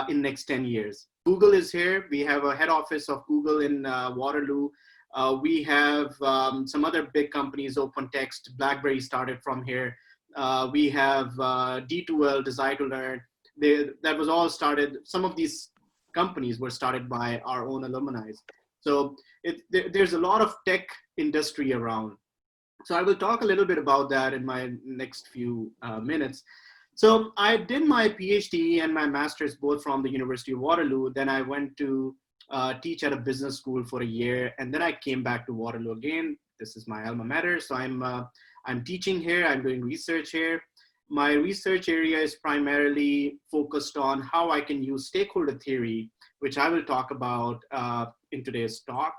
in next 10 years. Google is here. We have a head office of Google in Waterloo. We have some other big companies, OpenText, BlackBerry started from here. We have D2L, Desire to Learn. That was all started. Some of these companies were started by our own alumni. So there's a lot of tech industry around. So I will talk a little bit about that in my next few minutes. So I did my PhD and my master's both from the University of Waterloo. Then I went to teach at a business school for a year, and then I came back to Waterloo again. This is my alma mater, so I'm teaching here. I'm doing research here. My research area is primarily focused on how I can use stakeholder theory, which I will talk about in today's talk,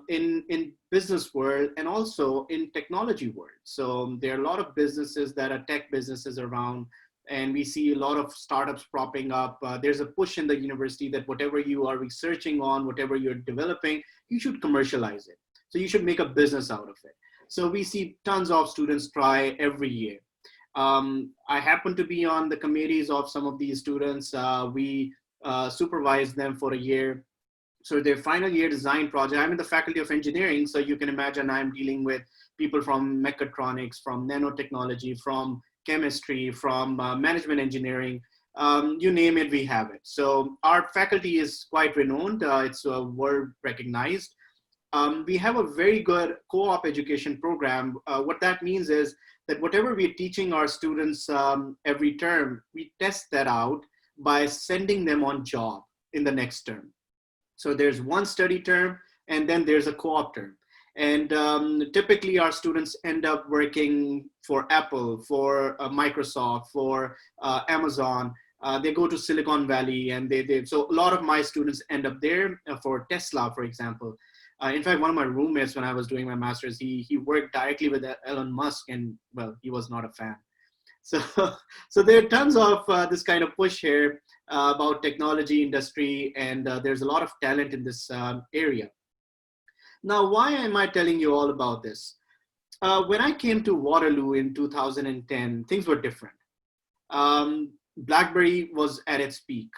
in business world and also in technology world. So there are a lot of businesses that are tech businesses around, and we see a lot of startups propping up. There's a push in the university that whatever you are researching on, whatever you're developing, you should commercialize it. So you should make a business out of it. So we see tons of students try every year. I happen to be on the committees of some of these students. We supervise them for a year. So their final year design project, I'm in the faculty of engineering, so you can imagine I'm dealing with people from mechatronics, from nanotechnology, from chemistry, from management engineering, you name it, we have it. So our faculty is quite renowned. It's world recognized. We have a very good co-op education program. What that means is that whatever we're teaching our students every term, we test that out by sending them on job in the next term. So there's one study term, and then there's a co-op term. And typically our students end up working for Apple, for Microsoft, for Amazon. They go to Silicon Valley, and so a lot of my students end up there for Tesla, for example. In fact, one of my roommates, when I was doing my master's, he worked directly with Elon Musk, and well, he was not a fan. So, so there are tons of this kind of push here about technology industry, and there's a lot of talent in this area. Now, why am I telling you all about this? When I came to Waterloo in 2010, things were different. BlackBerry was at its peak.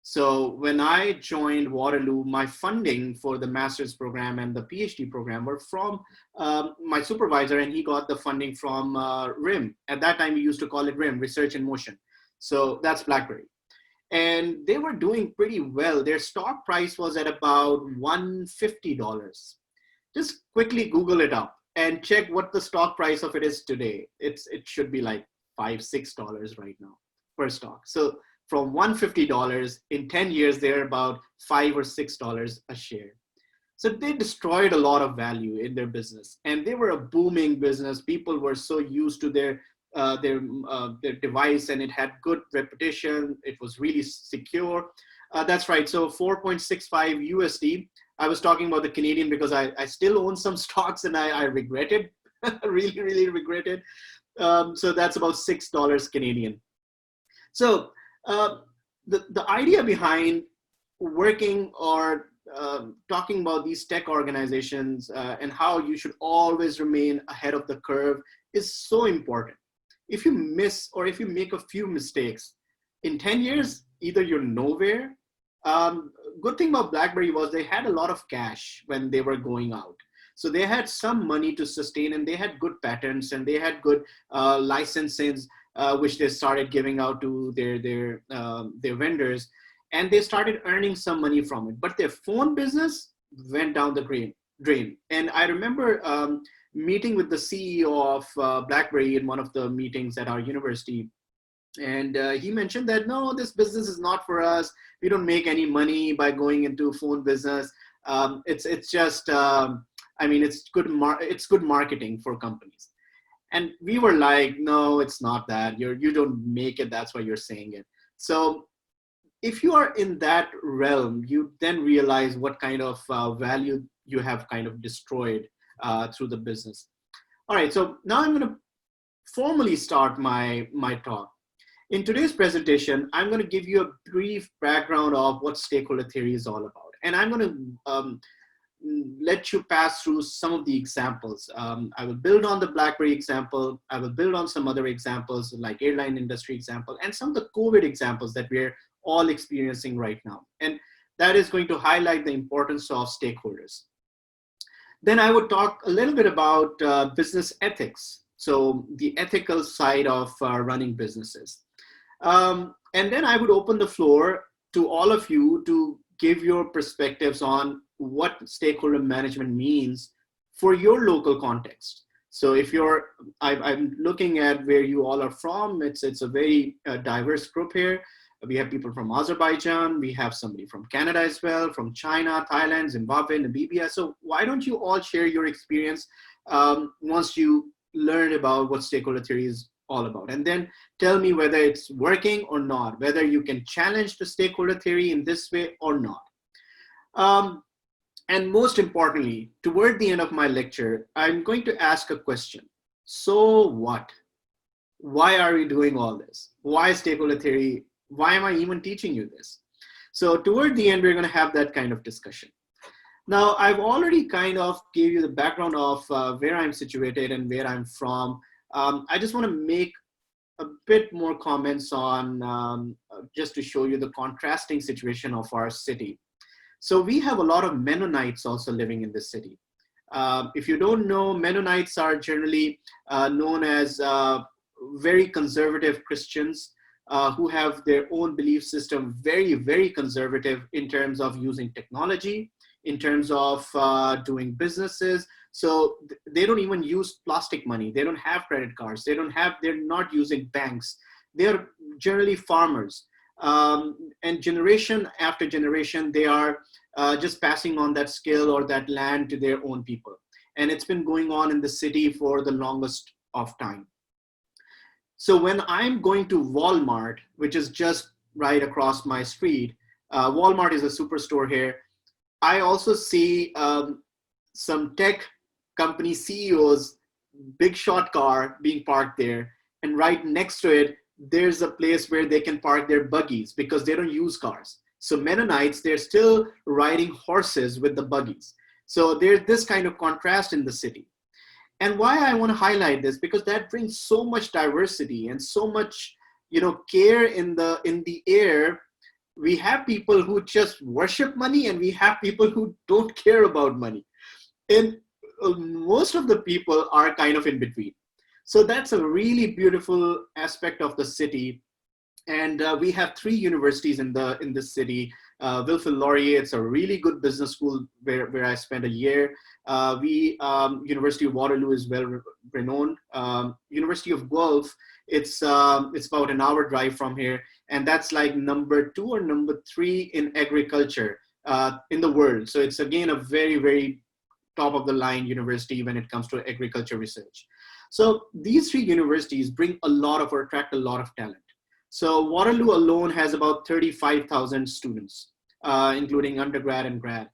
So when I joined Waterloo, my funding for the master's program and the PhD program were from my supervisor, and he got the funding from RIM. At that time, we used to call it RIM, Research in Motion. So that's BlackBerry. And they were doing pretty well. Their stock price was at about $150. Just quickly Google it up and check what the stock price of it is today. It should be like $5, $6 right now per stock. So from $150, in 10 years, they're about $5 or $6 a share. So they destroyed a lot of value in their business, and they were a booming business. People were so used to their device, and it had good reputation. It was really secure. That's right. So 4.65 USD. I was talking about the Canadian because I still own some stocks, and I regret it. really, really regret it. So that's about $6 Canadian. So the idea behind working or talking about these tech organizations and how you should always remain ahead of the curve is so important. If you miss or if you make a few mistakes, in 10 years, either you're nowhere. Good thing about BlackBerry was they had a lot of cash when they were going out. So they had some money to sustain, and they had good patents, and they had good licenses, which they started giving out to their vendors, and they started earning some money from it. But their phone business went down the drain. And I remember meeting with the CEO of BlackBerry in one of the meetings at our university. And he mentioned that, no, this business is not for us. We don't make any money by going into phone business. It's just, I mean, it's good marketing for companies. And we were like, no, it's not that. You don't make it. That's why you're saying it. So if you are in that realm, you then realize what kind of value you have kind of destroyed through the business. All right, so now I'm going to formally start my talk. In today's presentation, I'm going to give you a brief background of what stakeholder theory is all about. And I'm going to let you pass through some of the examples. I will build on the BlackBerry example. I will build on some other examples like airline industry example and some of the COVID examples that we're all experiencing right now. And that is going to highlight the importance of stakeholders. Then I would talk a little bit about business ethics. So the ethical side of running businesses. And then I would open the floor to all of you to give your perspectives on what stakeholder management means for your local context. So if I'm looking at where you all are from, it's a very diverse group here. We have people from Azerbaijan, we have somebody from Canada as well, from China, Thailand, Zimbabwe, Namibia. So why don't you all share your experience once you learn about what stakeholder theory is all about, and then tell me whether it's working or not, whether you can challenge the stakeholder theory in this way or not. And most importantly, toward the end of my lecture, I'm going to ask a question. So what? Why are we doing all this? Why stakeholder theory? Why am I even teaching you this? So toward the end, we're going to have that kind of discussion. Now, I've already kind of gave you the background of where I'm situated and where I'm from. I just want to make a bit more comments on just to show you the contrasting situation of our city. So we have a lot of Mennonites also living in this city. If you don't know, Mennonites are generally known as very conservative Christians who have their own belief system, very, very conservative in terms of using technology, in terms of doing businesses. So they don't even use plastic money. They don't have credit cards. They're not using banks. They're generally farmers. And generation after generation, they are just passing on that skill or that land to their own people. And it's been going on in the city for the longest of time. So when I'm going to Walmart, which is just right across my street, Walmart is a superstore here. I also see some tech company CEOs, big shot car being parked there. And right next to it, there's a place where they can park their buggies because they don't use cars. So Mennonites, they're still riding horses with the buggies. So there's this kind of contrast in the city. And why I want to highlight this, because that brings so much diversity and so much, care in the air. We have people who just worship money and we have people who don't care about money. And most of the people are kind of in between. So that's a really beautiful aspect of the city. And we have 3 universities in the city. Wilfrid Laurier, it's a really good business school where I spent a year. University of Waterloo is well renowned. University of Guelph, it's about an hour drive from here. And that's like number 2 or number 3 in agriculture in the world. So it's again a very, very top of the line university when it comes to agriculture research. So these 3 universities attract a lot of talent. So Waterloo alone has about 35,000 students, including undergrad and grad.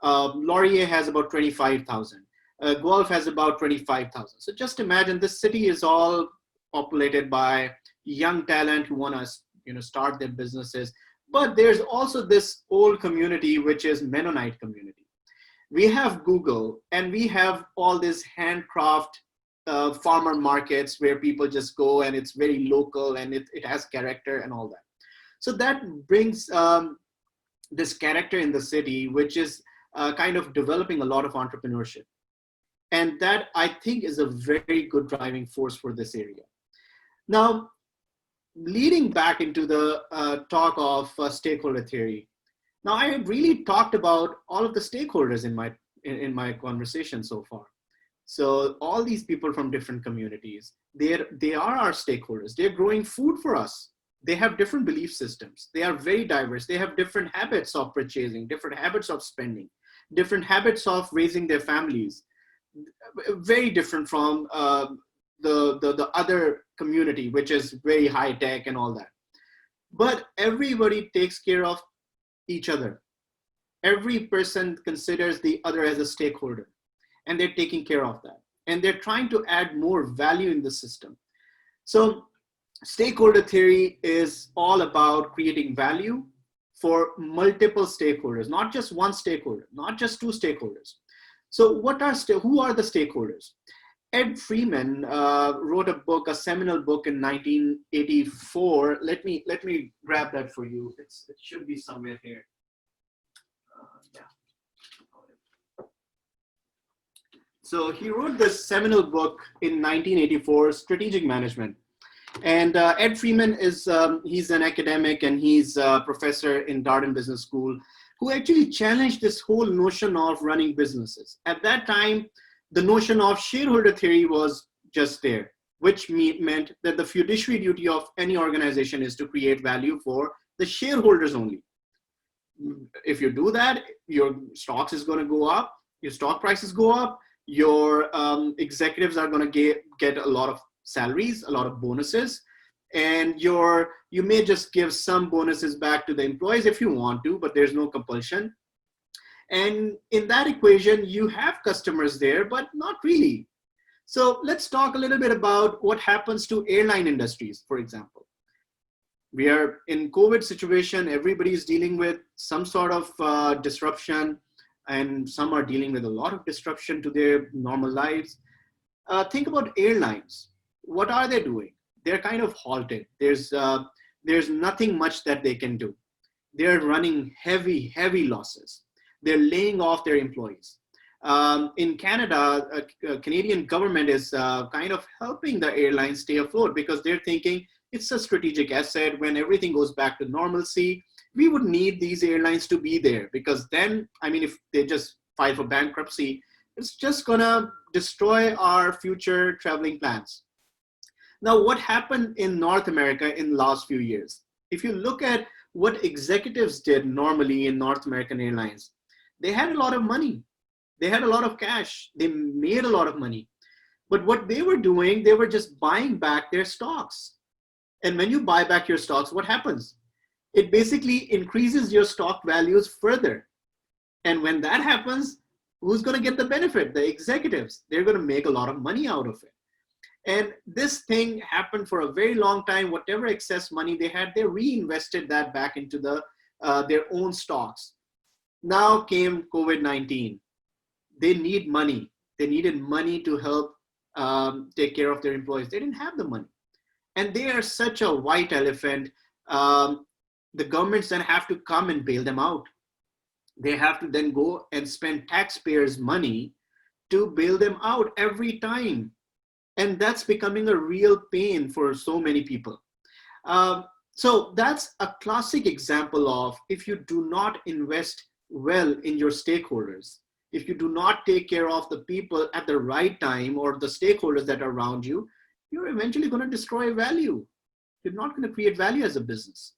Laurier has about 25,000. Guelph has about 25,000. So just imagine this city is all populated by young talent who want to, start their businesses. But there's also this old community, which is Mennonite community. We have Google and we have all this handcraft farmer markets where people just go and it's very local and it has character and all that. So that brings this character in the city, which is kind of developing a lot of entrepreneurship. And that I think is a very good driving force for this area. Now, leading back into the talk of stakeholder theory. Now, I have really talked about all of the stakeholders in my conversation so far. So all these people from different communities, they are our stakeholders. They're growing food for us. They have different belief systems. They are very diverse. They have different habits of purchasing, different habits of spending, different habits of raising their families. Very different from the other community, which is very high tech and all that. But everybody takes care of each other. Every person considers the other as a stakeholder. And they're taking care of that. And they're trying to add more value in the system. So stakeholder theory is all about creating value for multiple stakeholders, not just one stakeholder, not just 2 stakeholders. So who are the stakeholders? Ed Freeman wrote a book, a seminal book in 1984. Let me grab that for you. It should be somewhere here. Yeah. So he wrote this seminal book in 1984, Strategic Management. And Ed Freeman is he's an academic and he's a professor in Darden Business School, who actually challenged this whole notion of running businesses. At that time, the notion of shareholder theory was just there, which meant that the fiduciary duty of any organization is to create value for the shareholders only. If you do that, your stocks is going to go up, your stock prices go up, your executives are going to get a lot of salaries, a lot of bonuses, and you may just give some bonuses back to the employees if you want to, but there's no compulsion. And in that equation, you have customers there, but not really. So let's talk a little bit about what happens to airline industries, for example. We are in COVID situation, everybody's dealing with some sort of disruption, and some are dealing with a lot of disruption to their normal lives. Think about airlines. What are they doing? They're kind of halted. There's nothing much that they can do. They're running heavy losses. They're laying off their employees. In Canada, Canadian government is kind of helping the airlines stay afloat because they're thinking it's a strategic asset. When everything goes back to normalcy, we would need these airlines to be there, because then, I mean, if they just file for bankruptcy, it's just gonna destroy our future traveling plans. Now, what happened in North America in the last few years? If you look at what executives did normally in North American Airlines, they had a lot of money. They had a lot of cash. They made a lot of money. But what they were doing, they were just buying back their stocks. And when you buy back your stocks, what happens? It basically increases your stock values further. And when that happens, who's going to get the benefit? The executives. They're going to make a lot of money out of it. And this thing happened for a very long time. Whatever excess money they had, they reinvested that back into their own stocks. Now came COVID-19. They need money. They needed money to help take care of their employees. They didn't have the money. And they are such a white elephant. The governments then have to come and bail them out. They have to then go and spend taxpayers' money to bail them out every time. And that's becoming a real pain for so many people. So that's a classic example of, if you do not invest well in your stakeholders, if you do not take care of the people at the right time, or the stakeholders that are around you, you're eventually going to destroy value. You're not going to create value as a business.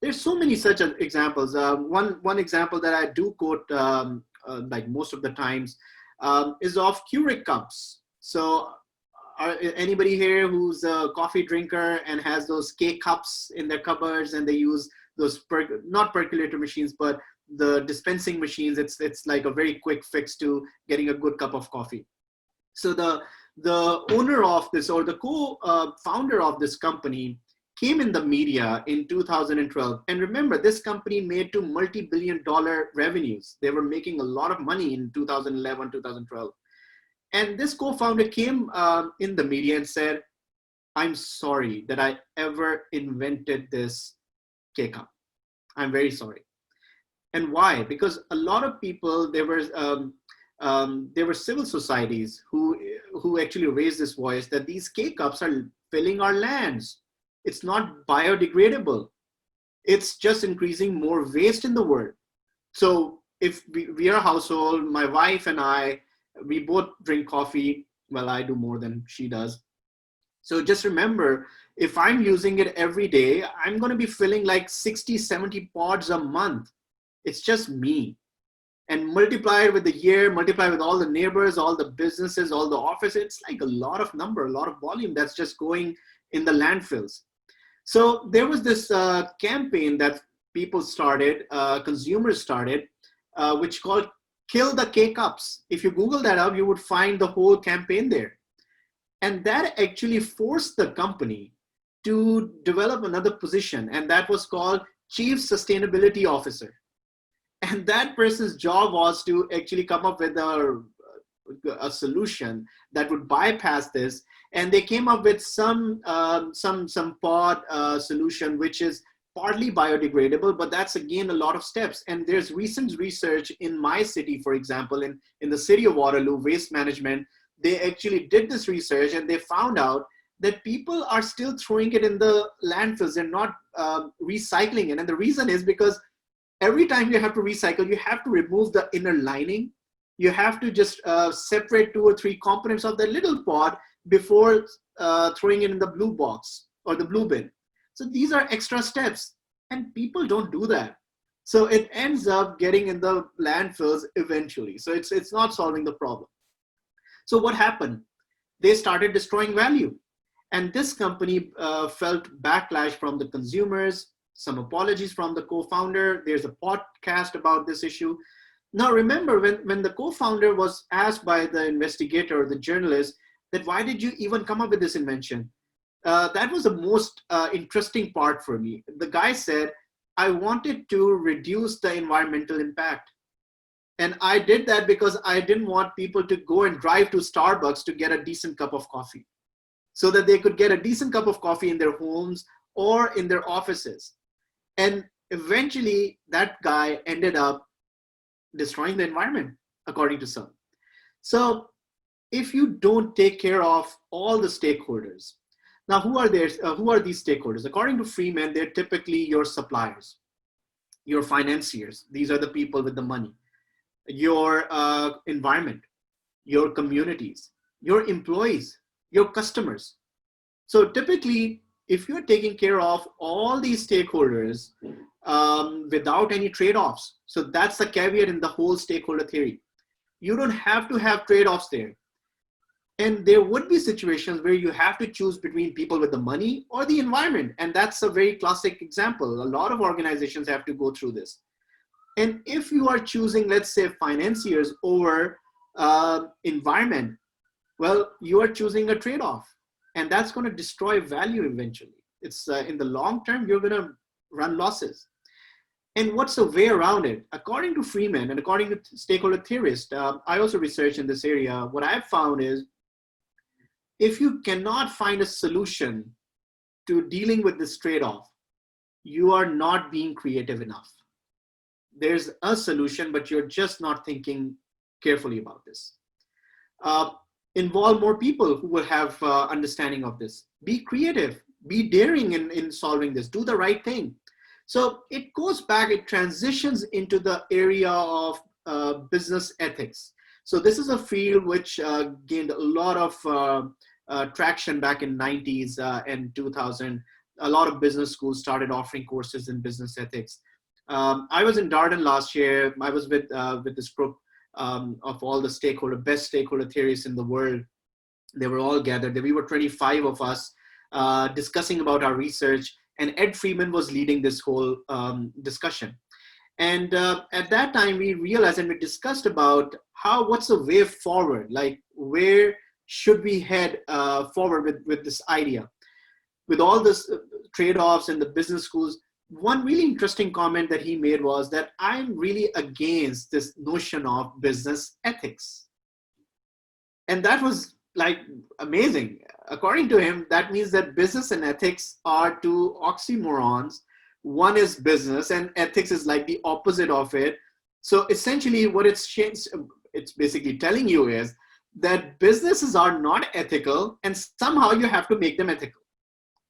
There's so many such examples. One example that I do quote like most of the times is of Keurig cups. So anybody here who's a coffee drinker and has those K cups in their cupboards, and they use those, not percolator machines, but the dispensing machines? It's like a very quick fix to getting a good cup of coffee. So the owner of this, or the co-founder of this company, came in the media in 2012. And remember, this company made to multi-billion-dollar revenues. They were making a lot of money in 2011, 2012. And this co-founder came in the media and said, "I'm sorry that I ever invented this K-cup. I'm very sorry." And why? Because a lot of people, there were civil societies who actually raised this voice that these K-cups are filling our lands. It's not biodegradable. It's just increasing more waste in the world. So if we are a household, my wife and I, we both drink coffee. Well, I do more than she does. So just remember, if I'm using it every day, I'm going to be filling like 60, 70 pods a month. It's just me. And multiply it with the year, multiply with all the neighbors, all the businesses, all the offices, it's like a lot of number, a lot of volume that's just going in the landfills. So there was this campaign that people started, consumers started, which called Kill the K-Cups. If you Google that up, you would find the whole campaign there. And that actually forced the company to develop another position, and that was called Chief Sustainability Officer. And that person's job was to actually come up with a a solution that would bypass this, and they came up with some pod solution which is partly biodegradable, but that's again a lot of steps. And there's recent research in my city, for example, in the city of Waterloo, waste management, they actually did this research and they found out that people are still throwing it in the landfills and not recycling it. And the reason is because every time you have to recycle, you have to remove the inner lining. You have to just separate 2 or 3 components of the little pod before throwing it in the blue box or the blue bin. So these are extra steps, and people don't do that. So it ends up getting in the landfills eventually. So it's not solving the problem. So what happened? They started destroying value. And this company felt backlash from the consumers, some apologies from the co-founder. There's a podcast about this issue. Now, remember, when the co-founder was asked by the investigator, the journalist, that why did you even come up with this invention? That was the most interesting part for me. The guy said, I wanted to reduce the environmental impact. And I did that because I didn't want people to go and drive to Starbucks to get a decent cup of coffee, so that they could get a decent cup of coffee in their homes or in their offices. And eventually that guy ended up destroying the environment, according to some. So if you don't take care of all the stakeholders, now who are these stakeholders? According to Freeman, they're typically your suppliers, your financiers. These are the people with the money, your environment, your communities, your employees, your customers. So typically, if you're taking care of all these stakeholders without any trade-offs, so that's the caveat in the whole stakeholder theory. You don't have to have trade-offs there. And there would be situations where you have to choose between people with the money or the environment. And that's a very classic example. A lot of organizations have to go through this. And if you are choosing, let's say, financiers over environment, well, you are choosing a trade-off, and that's going to destroy value eventually. It's in the long term, you're going to run losses. And what's the way around it? According to Freeman and according to stakeholder theorists, I also research in this area. What I've found is, if you cannot find a solution to dealing with this trade-off, you are not being creative enough. There's a solution, but you're just not thinking carefully about this. Involve more people who will have understanding of this. Be creative, be daring in solving this, do the right thing. So it goes back, it transitions into the area of business ethics. So this is a field which gained a lot of traction back in 90s and 2000. A lot of business schools started offering courses in business ethics. I was in Darden last year. I was with this group of all the best stakeholder theorists in the world. They were all gathered. We were 25 of us discussing about our research, and Ed Freeman was leading this whole discussion. And at that time, we realized and we discussed about what's the way forward, like where should we head forward with this idea? With all this trade-offs in the business schools, one really interesting comment that he made was that I'm really against this notion of business ethics. And that was like amazing. According to him, that means that business and ethics are two oxymorons. One is business and ethics is like the opposite of it. So essentially what it's basically telling you is that businesses are not ethical and somehow you have to make them ethical,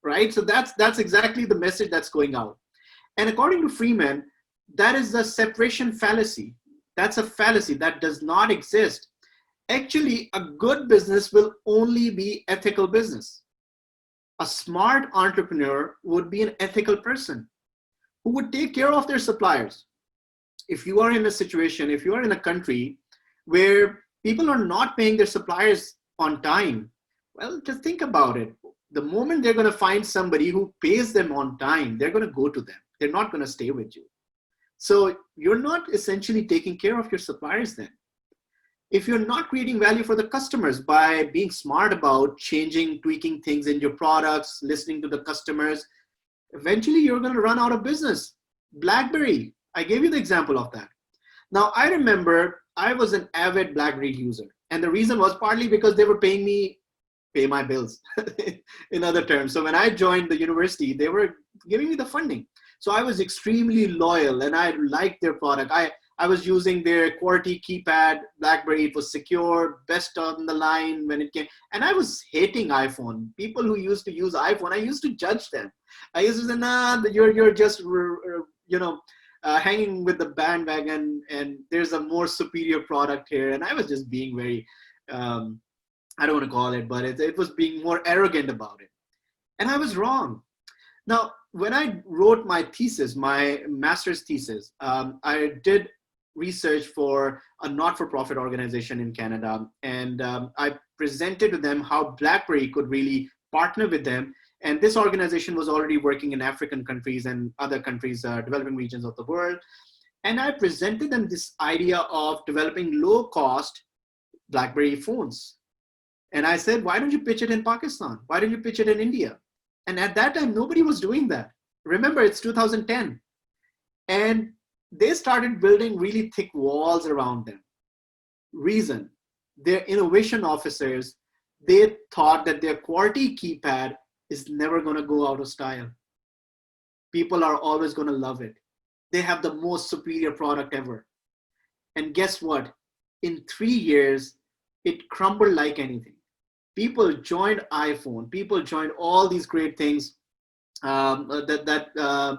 right? So that's exactly the message that's going out. And according to Freeman, that is the separation fallacy. That's a fallacy that does not exist. Actually, a good business will only be ethical business. A smart entrepreneur would be an ethical person who would take care of their suppliers. If you are in a situation, if you are in a country where people are not paying their suppliers on time, well, just think about it. The moment they're going to find somebody who pays them on time, they're going to go to them. They're not going to stay with you. So you're not essentially taking care of your suppliers then. If you're not creating value for the customers by being smart about changing, tweaking things in your products, listening to the customers, eventually you're going to run out of business. BlackBerry, I gave you the example of that. Now, I remember I was an avid BlackBerry user. And the reason was partly because they were paying me pay my bills in other terms. So when I joined the university, they were giving me the funding. So I was extremely loyal and I liked their product. I was using their QWERTY keypad, BlackBerry. It was secure, best on the line when it came. And I was hating iPhone. People who used to use iPhone, I used to judge them. I used to say, nah, you're just, hanging with the bandwagon and there's a more superior product here. And I was just being very, I don't want to call it, but it was being more arrogant about it. And I was wrong. Now, when I wrote my thesis, my master's thesis, I did research for a not-for-profit organization in Canada. And I presented to them how BlackBerry could really partner with them. And this organization was already working in African countries and other countries, developing regions of the world. And I presented them this idea of developing low-cost BlackBerry phones. And I said, why don't you pitch it in Pakistan? Why don't you pitch it in India? And at that time, nobody was doing that. Remember, it's 2010. And they started building really thick walls around them. Reason, their innovation officers, they thought that their QWERTY keypad is never going to go out of style. People are always going to love it. They have the most superior product ever. And guess what? In 3 years, it crumbled like anything. People joined iPhone. People joined all these great things that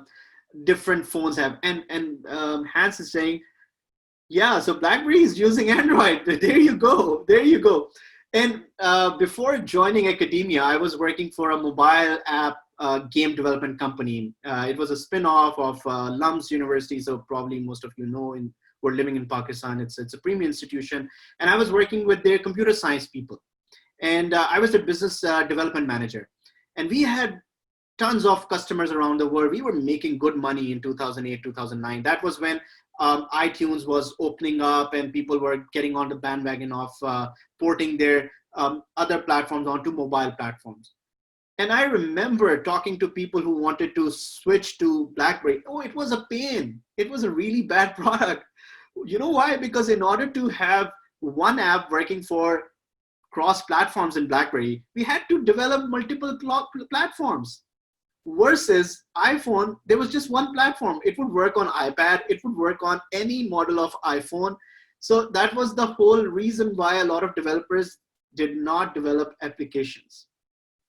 different phones have. And Hans is saying, yeah, so BlackBerry is using Android. There you go. There you go. And before joining academia, I was working for a mobile app game development company. It was a spin-off of Lum's University. So probably most of you know, we're living in Pakistan. It's a premium institution. And I was working with their computer science people. And I was the business development manager. And we had tons of customers around the world. We were making good money in 2008, 2009. That was when iTunes was opening up and people were getting on the bandwagon of porting their other platforms onto mobile platforms. And I remember talking to people who wanted to switch to BlackBerry. Oh, it was a pain. It was a really bad product. You know why? Because in order to have one app working for cross platforms in BlackBerry, we had to develop multiple platforms. Versus iPhone, there was just one platform. It would work on iPad. It would work on any model of iPhone. So that was the whole reason why a lot of developers did not develop applications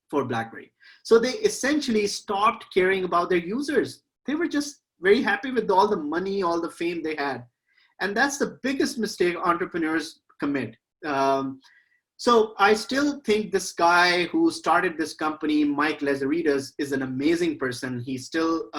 for BlackBerry. So they essentially stopped caring about their users. They were just very happy with all the money, all the fame they had. And that's the biggest mistake entrepreneurs commit. So I still think this guy who started this company, Mike Lazaridis, is an amazing person. He still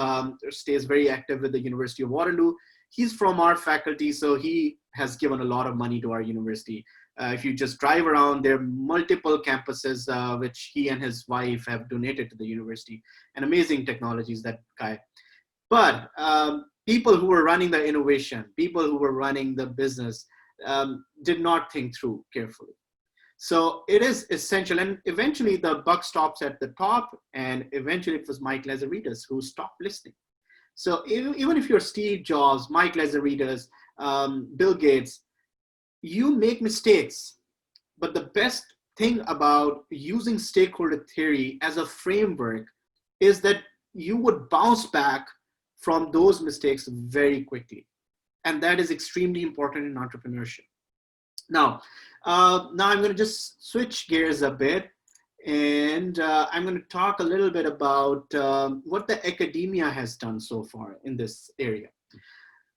stays very active with the University of Waterloo. He's from our faculty, so he has given a lot of money to our university. If you just drive around, there are multiple campuses which he and his wife have donated to the university, and amazing technologies, that guy. But people who were running the innovation, people who were running the business did not think through carefully. So it is essential. And eventually the buck stops at the top. And eventually it was Mike Lazaridis who stopped listening. So even if you're Steve Jobs, Mike Lazaridis, Bill Gates, you make mistakes. But the best thing about using stakeholder theory as a framework is that you would bounce back from those mistakes very quickly. And that is extremely important in entrepreneurship. Now I'm going to just switch gears a bit, and I'm going to talk a little bit about what the academia has done so far in this area.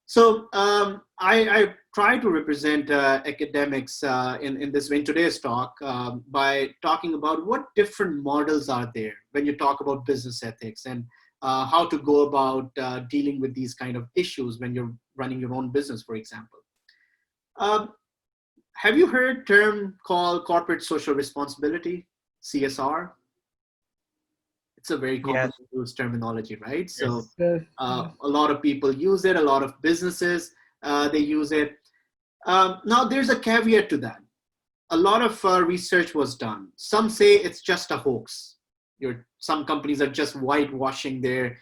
So I try to represent academics in today's talk by talking about what different models are there when you talk about business ethics and how to go about dealing with these kind of issues when you're running your own business, for example. Have you heard a term called corporate social responsibility, CSR? It's a very commonly used terminology, right? So a lot of people use it, a lot of businesses, they use it. Now there's a caveat to that. A lot of research was done. Some say it's just a hoax. Some companies are just whitewashing their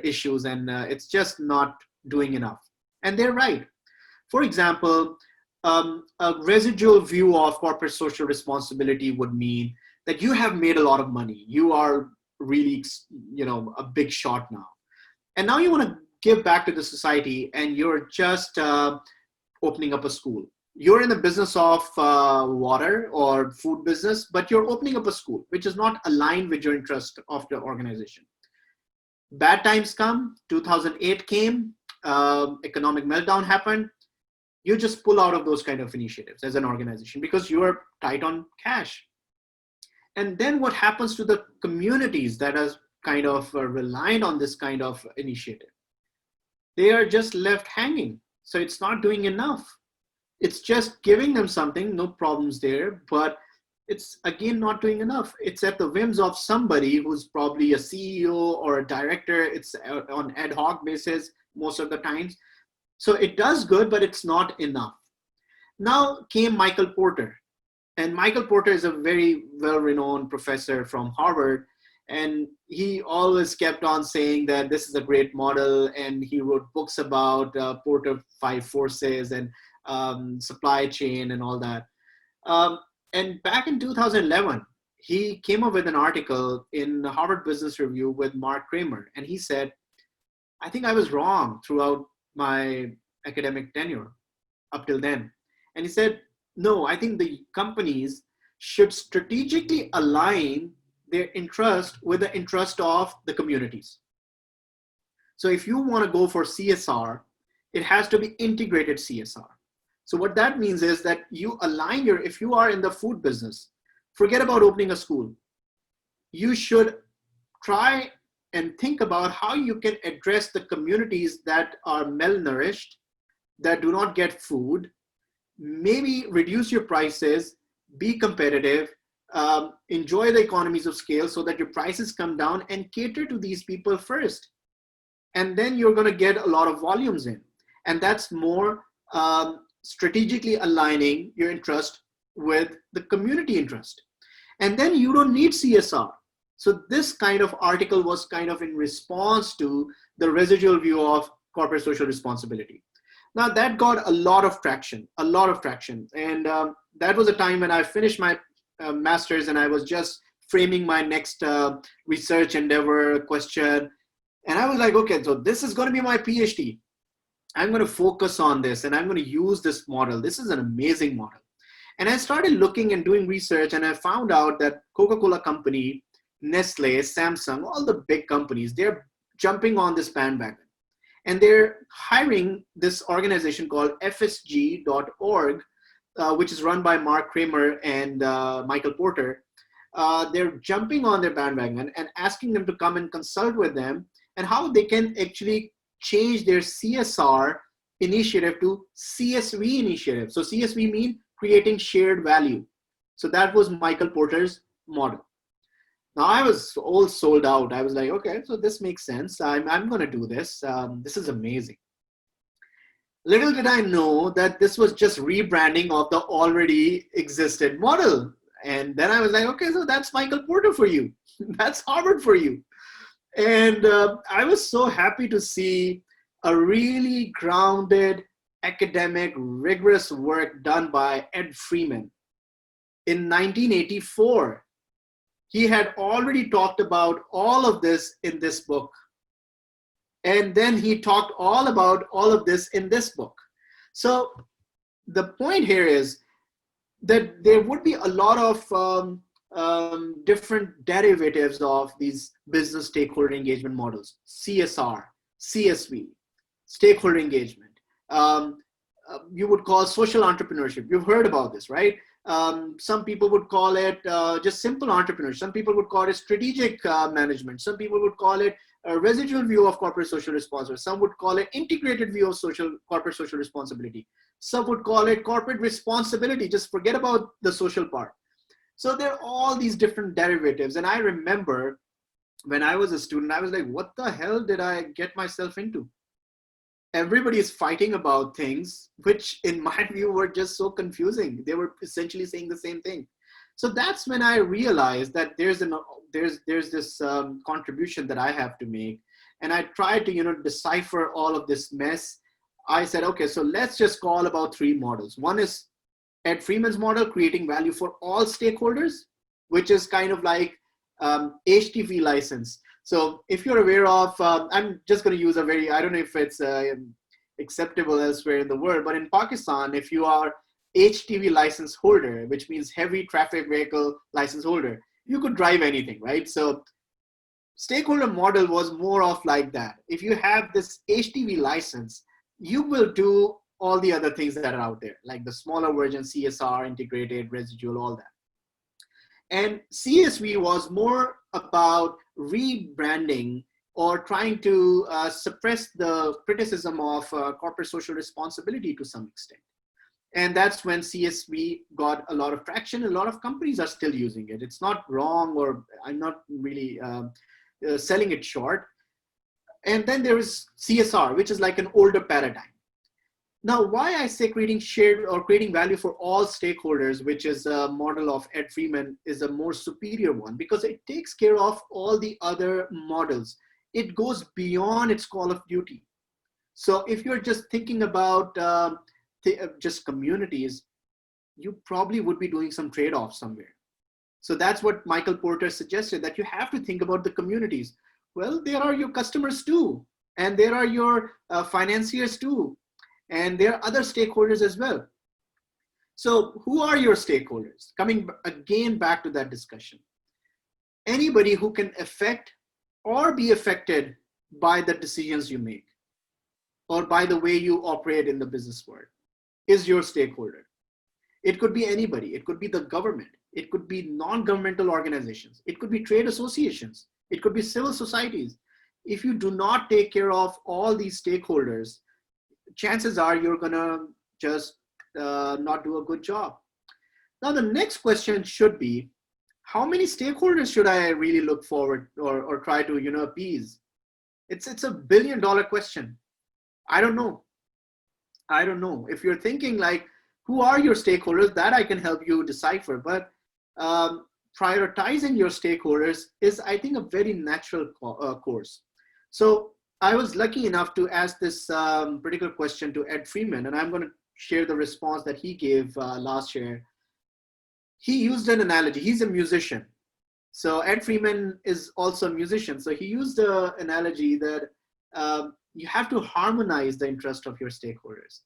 issues, and it's just not doing enough. And they're right. For example, A residual view of corporate social responsibility would mean that you have made a lot of money. You are really, a big shot now. And now you want to give back to the society, and you're just opening up a school. You're in the business of water or food business, but you're opening up a school, which is not aligned with your interest of the organization. Bad times come, 2008 came, economic meltdown happened. You just pull out of those kind of initiatives as an organization because you're tight on cash. And then what happens to the communities that are kind of reliant on this kind of initiative? They are just left hanging. So it's not doing enough. It's just giving them something, no problems there, but it's again not doing enough. It's at the whims of somebody who's probably a CEO or a director. It's on ad hoc basis most of the times. So it does good, but it's not enough. Now came Michael Porter. And Michael Porter is a very well-renowned professor from Harvard. And he always kept on saying that this is a great model. And he wrote books about Porter 5 forces and supply chain and all that. And back in 2011, he came up with an article in the Harvard Business Review with Mark Kramer. And he said, I think I was wrong throughout my academic tenure up till then. And he said, no, I think the companies should strategically align their interest with the interest of the communities. So if you want to go for CSR, it has to be integrated CSR. So what that means is that you align if you are in the food business, forget about opening a school. You should try and think about how you can address the communities that are malnourished, that do not get food, maybe reduce your prices, be competitive, enjoy the economies of scale so that your prices come down and cater to these people first. And then you're going to get a lot of volumes in. And that's more strategically aligning your interest with the community interest. And then you don't need CSR. So this kind of article was kind of in response to the residual view of corporate social responsibility. Now that got a lot of traction. And that was a time when I finished my master's and I was just framing my next research endeavor question. And I was like, okay, so this is going to be my PhD. I'm going to focus on this and I'm going to use this model. This is an amazing model. And I started looking and doing research and I found out that Coca-Cola company, Nestle, Samsung, all the big companies, they're jumping on this bandwagon. And they're hiring this organization called FSG.org, which is run by Mark Kramer and Michael Porter. They're jumping on their bandwagon and asking them to come and consult with them and how they can actually change their CSR initiative to CSV initiative. So CSV means creating shared value. So that was Michael Porter's model. Now I was all sold out. I was like, okay, so this makes sense. I'm going to do this. This is amazing. Little did I know that this was just rebranding of the already existed model. And then I was like, okay, so that's Michael Porter for you. That's Harvard for you. And I was so happy to see a really grounded, academic, rigorous work done by Ed Freeman. In 1984, he had already talked about all of this in this book. And then he talked all about all of this in this book. So the point here is that there would be a lot of different derivatives of these business stakeholder engagement models: CSR, CSV, stakeholder engagement. You would call social entrepreneurship. You've heard about this, right? Some people would call it just simple entrepreneurship. Some people would call it strategic management. Some people would call it a residual view of corporate social responsibility. Some would call it integrated view of corporate social responsibility. Some would call it corporate responsibility. Just forget about the social part. So there are all these different derivatives. And I remember when I was a student, I was like, what the hell did I get myself into? Everybody is fighting about things, which in my view were just so confusing. They were essentially saying the same thing. So that's when I realized that there's this contribution that I have to make. And I tried to, decipher all of this mess. I said, okay, so let's just call about three models. One is Ed Freeman's model, creating value for all stakeholders, which is kind of like HTV license. So if you're aware of, I'm just going to use a very, I don't know if it's acceptable elsewhere in the world, but in Pakistan, if you are HTV license holder, which means heavy traffic vehicle license holder, you could drive anything, right? So stakeholder model was more of like that. If you have this HTV license, you will do all the other things that are out there, like the smaller version, CSR, integrated, residual, all that. And CSV was more about rebranding or trying to suppress the criticism of corporate social responsibility to some extent. And that's when CSV got a lot of traction. A lot of companies are still using it. It's not wrong, or I'm not really selling it short. And then there is CSR, which is like an older paradigm. Now, why I say creating shared or creating value for all stakeholders, which is a model of Ed Freeman, is a more superior one because it takes care of all the other models. It goes beyond its call of duty. So if you're just thinking about just communities, you probably would be doing some trade-offs somewhere. So that's what Michael Porter suggested, that you have to think about the communities. Well, there are your customers too, and there are your financiers too, and there are other stakeholders as well. So who are your stakeholders? Coming again back to that discussion. Anybody who can affect or be affected by the decisions you make or by the way you operate in the business world is your stakeholder. It could be anybody. It could be the government. It could be non-governmental organizations. It could be trade associations. It could be civil societies. If you do not take care of all these stakeholders, chances are you're gonna just not do a good job. Now, the next question should be, how many stakeholders should I really look forward or try to appease? It's a $1 billion question. I don't know. I don't know. If you're thinking like, who are your stakeholders, that I can help you decipher. But prioritizing your stakeholders is, I think, a very natural course. So I was lucky enough to ask this particular question to Ed Freeman, and I'm going to share the response that he gave last year. He used an analogy. He's a musician. So Ed Freeman is also a musician. So he used an analogy that you have to harmonize the interest of your stakeholders.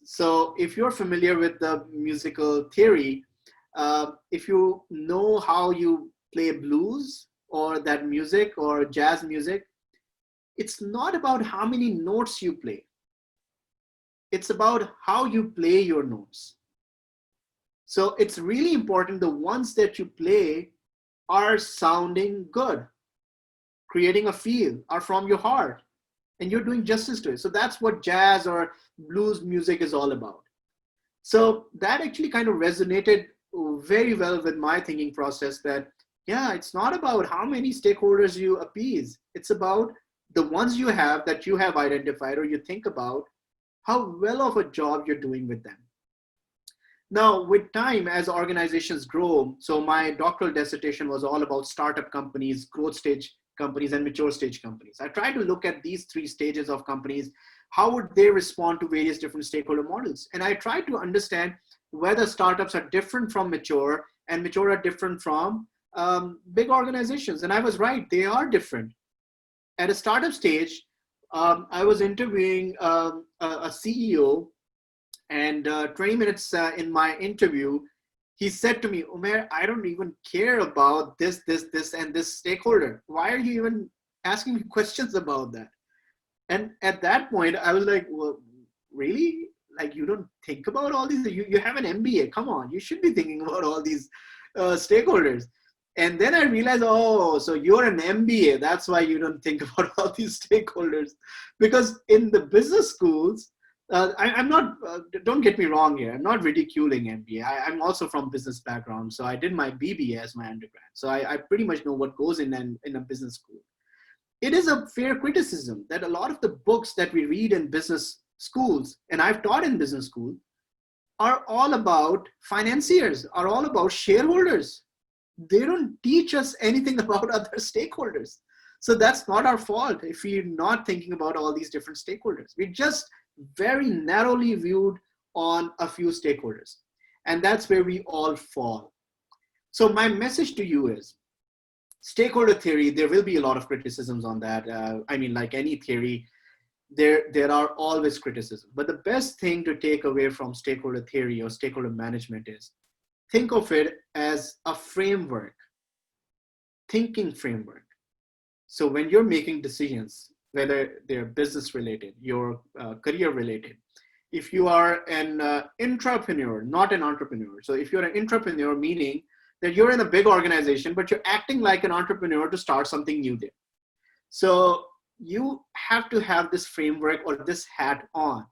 So if you're familiar with the musical theory, if you know how you play blues or that music or jazz music, it's not about how many notes you play. It's about how you play your notes. So it's really important the ones that you play are sounding good, creating a feel, are from your heart, and you're doing justice to it. So that's what jazz or blues music is all about. So that actually kind of resonated very well with my thinking process that, yeah, it's not about how many stakeholders you appease. It's about the ones you have that you have identified or you think about, how well of a job you're doing with them. Now, with time, as organizations grow, so my doctoral dissertation was all about startup companies, growth stage companies, and mature stage companies. I tried to look at these three stages of companies. How would they respond to various different stakeholder models? And I tried to understand whether startups are different from mature and mature are different from big organizations. And I was right, they are different. At a startup stage, I was interviewing a CEO, and 20 minutes in my interview, he said to me, Umair, I don't even care about this, and this stakeholder. Why are you even asking me questions about that? And at that point, I was like, well, really? Like, you don't think about all these? You have an MBA, come on, you should be thinking about all these stakeholders. And then I realized, oh, so you're an MBA. That's why you don't think about all these stakeholders. Because in the business schools, I'm not, don't get me wrong here, I'm not ridiculing MBA. I'm also from business background. So I did my BBA as my undergrad. So I pretty much know what goes in a business school. It is a fair criticism that a lot of the books that we read in business schools, and I've taught in business school, are all about financiers, are all about shareholders. They don't teach us anything about other stakeholders. So that's not our fault if we're not thinking about all these different stakeholders. We're just very narrowly viewed on a few stakeholders. And that's where we all fall. So my message to you is stakeholder theory, there will be a lot of criticisms on that. I mean, like any theory, there are always criticisms. But the best thing to take away from stakeholder theory or stakeholder management is think of it as a framework, thinking framework. So when you're making decisions, whether they're business related, your career related, if you are an intrapreneur, not an entrepreneur. So if you're an intrapreneur, meaning that you're in a big organization, but you're acting like an entrepreneur to start something new there. So you have to have this framework or this hat on.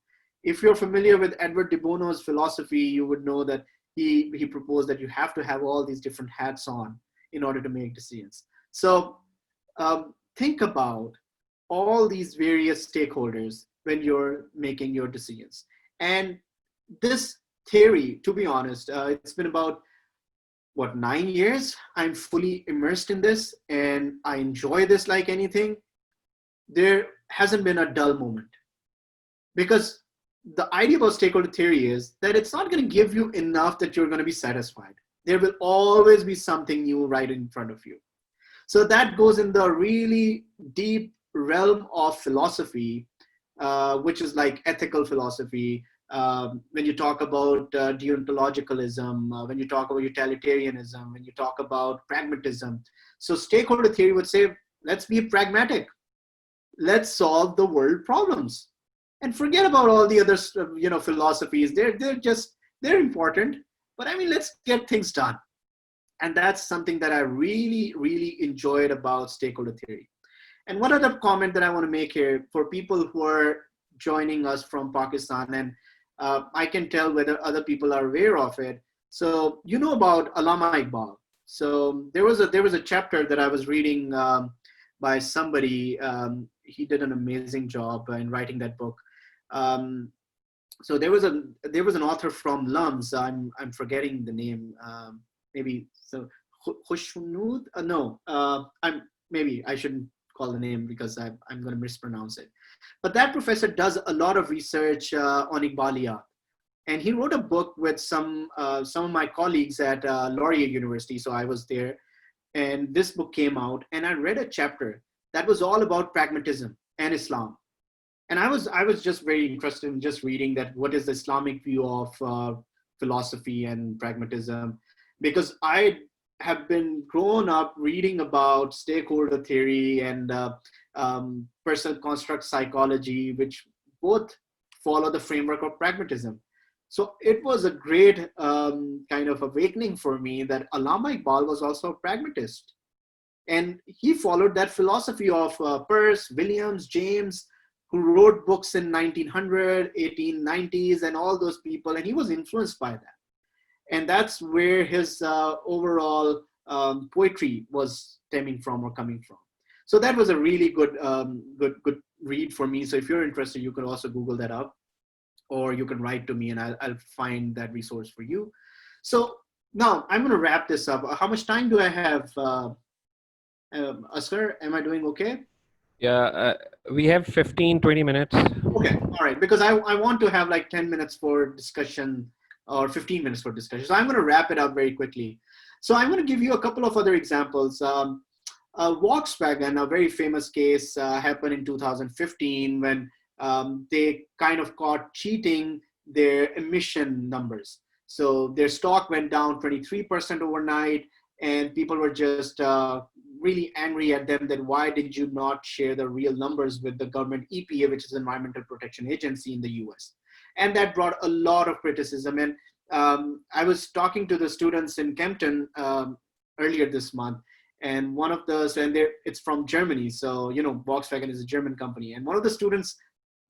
If you're familiar with Edward de Bono's philosophy, you would know that he proposed that you have to have all these different hats on in order to make decisions. So think about all these various stakeholders when you're making your decisions. And this theory, to be honest, it's been about 9 years. I'm fully immersed in this and I enjoy this like anything. There hasn't been a dull moment, because the idea about stakeholder theory is that it's not going to give you enough that you're going to be satisfied. There will always be something new right in front of you. So that goes in the really deep realm of philosophy, which is like ethical philosophy. When you talk about deontologicalism, when you talk about utilitarianism, when you talk about pragmatism. So stakeholder theory would say, let's be pragmatic. Let's solve the world problems and forget about all the other, philosophies. They're important, but I mean, let's get things done. And that's something that I really, really enjoyed about stakeholder theory. And one other comment that I want to make here for people who are joining us from Pakistan, and I can tell whether other people are aware of it. So you know about Allama Iqbal. So there was a chapter that I was reading by somebody. He did an amazing job in writing that book. So there was an author from Lums. I'm forgetting the name. Maybe so. Khushnud? No. Maybe I shouldn't call the name because I'm going to mispronounce it. But that professor does a lot of research on Iqbaliyat. And he wrote a book with some of my colleagues at Laurier University. So I was there. And this book came out. And I read a chapter that was all about pragmatism and Islam. And I was just very interested in just reading that what is the Islamic view of philosophy and pragmatism. Because I have been grown up reading about stakeholder theory and personal construct psychology, which both follow the framework of pragmatism. So it was a great kind of awakening for me that Allama Iqbal was also a pragmatist. And he followed that philosophy of Peirce, Williams, James, who wrote books in 1900, 1890s, and all those people. And he was influenced by that. And that's where his overall poetry was stemming from or coming from. So that was a really good read for me. So if you're interested, you can also Google that up, or you can write to me and I'll find that resource for you. So now I'm going to wrap this up. How much time do I have, Asghar? Am I doing okay? Yeah, we have 15-20 minutes. Okay, all right. Because I want to have like 10 minutes for discussion or 15 minutes for discussion. So I'm going to wrap it up very quickly. So I'm going to give you a couple of other examples. Volkswagen, a very famous case, happened in 2015 when they kind of caught cheating their emission numbers. So their stock went down 23% overnight, and people were just really angry at them that why did you not share the real numbers with the government EPA, which is Environmental Protection Agency in the US. And that brought a lot of criticism. And I was talking to the students in Kempton earlier this month, and one of the, it's from Germany. So, Volkswagen is a German company. And one of the students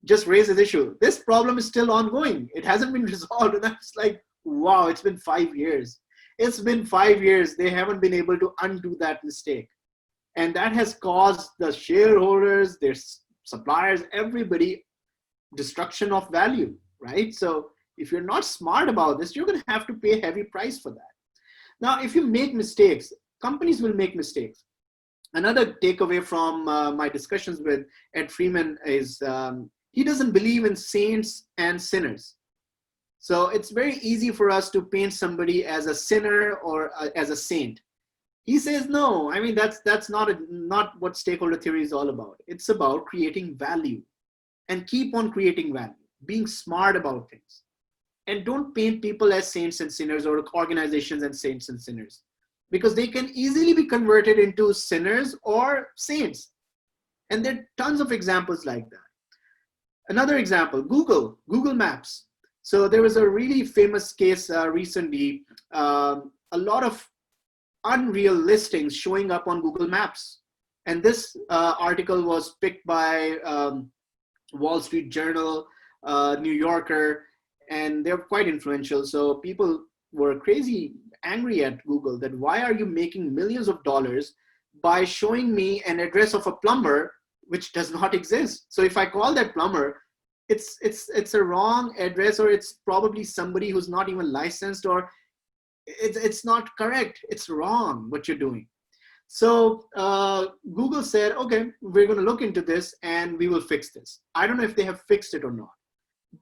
just raised this issue. This problem is still ongoing. It hasn't been resolved. And I was like, wow, it's been 5 years. It's been 5 years. They haven't been able to undo that mistake. And that has caused the shareholders, their suppliers, everybody, destruction of value, right? So if you're not smart about this, you're going to have to pay a heavy price for that. Now, if you make mistakes, companies will make mistakes. Another takeaway from my discussions with Ed Freeman is he doesn't believe in saints and sinners. So it's very easy for us to paint somebody as a sinner or as a saint. He says no. I mean, that's not what stakeholder theory is all about. It's about creating value and keep on creating value, being smart about things. And don't paint people as saints and sinners or organizations and saints and sinners, because they can easily be converted into sinners or saints. And there are tons of examples like that. Another example, Google Maps. So there was a really famous case recently, a lot of unreal listings showing up on Google Maps. And this article was picked by Wall Street Journal, New Yorker, and they're quite influential. So people were crazy angry at Google that why are you making millions of dollars by showing me an address of a plumber which does not exist? So if I call that plumber, it's a wrong address, or it's probably somebody who's not even licensed, or it's not correct. It's wrong what you're doing. So Google said, okay, we're going to look into this and we will fix this. I don't know if they have fixed it or not,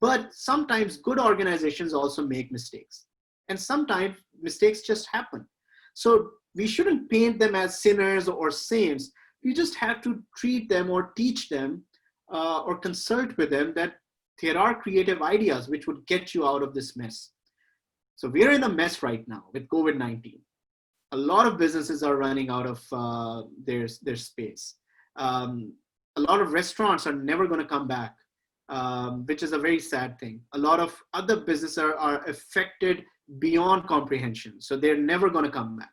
but sometimes good organizations also make mistakes, and sometimes mistakes just happen. So we shouldn't paint them as sinners or saints. We just have to treat them or teach them or consult with them that there are creative ideas which would get you out of this mess. So we're in a mess right now with COVID-19. A lot of businesses are running out of their space. A lot of restaurants are never going to come back, which is a very sad thing. A lot of other businesses are affected beyond comprehension, so they're never going to come back.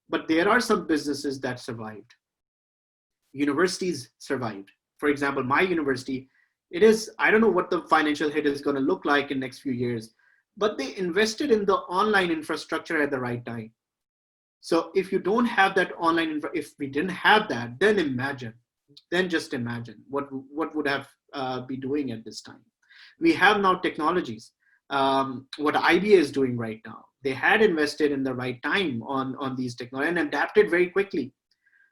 But there are some businesses that survived. Universities survived. For example, my university, I don't know what the financial hit is going to look like in next few years, but they invested in the online infrastructure at the right time. So if you don't have that online, if we didn't have that, then just imagine what would have be doing at this time. We have now technologies. What IBA is doing right now, they had invested in the right time on these technologies and adapted very quickly.